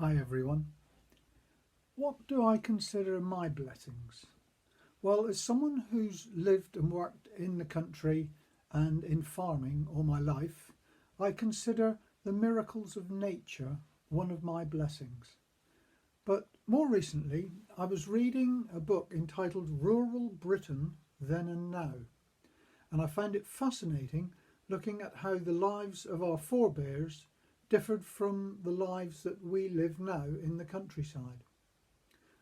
Hi everyone. What do I consider my blessings? Well, as someone who's lived and worked in the country and in farming all my life, I consider the miracles of nature one of my blessings. But more recently, I was reading a book entitled Rural Britain Then and Now, and I found it fascinating looking at how the lives of our forebears differed from the lives that we live now in the countryside.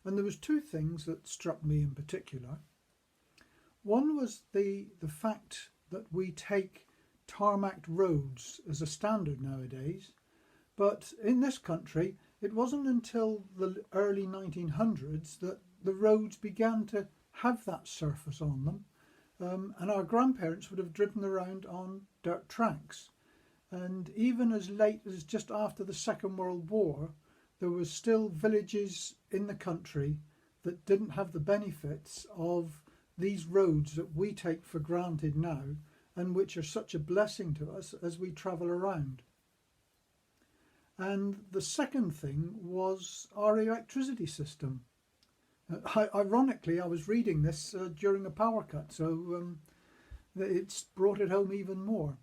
And there was two things that struck me in particular. One was the fact that we take tarmac roads as a standard nowadays, but in this country it wasn't until the early 1900s that the roads began to have that surface on them, and our grandparents would have driven around on dirt tracks. And even as late as just after the Second World War, there was still villages in the country that didn't have the benefits of these roads that we take for granted now and which are such a blessing to us as we travel around. And the second thing was our electricity system. Ironically, I was reading this during a power cut, so it's brought it home even more.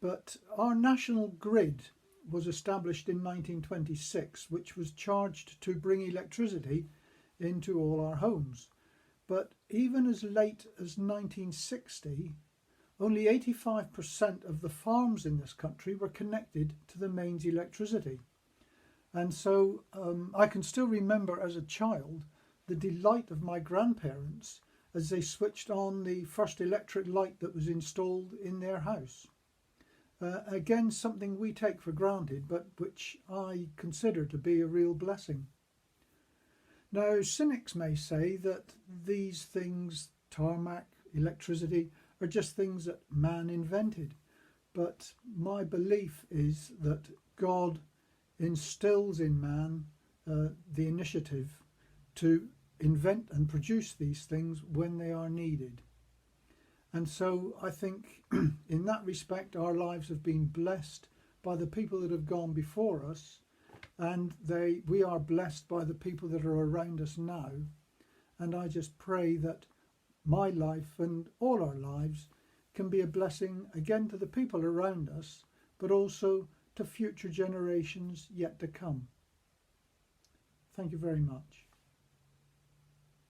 But our national grid was established in 1926, which was charged to bring electricity into all our homes. But even as late as 1960, only 85% of the farms in this country were connected to the mains electricity. And so I can still remember as a child the delight of my grandparents as they switched on the first electric light that was installed in their house. Again, something we take for granted, but which I consider to be a real blessing. Now, cynics may say that these things, tarmac, electricity, are just things that man invented. But my belief is that God instills in man the initiative to invent and produce these things when they are needed. And so I think in that respect our lives have been blessed by the people that have gone before us, and we are blessed by the people that are around us now. And I just pray that my life and all our lives can be a blessing again to the people around us, but also to future generations yet to come. Thank you very much.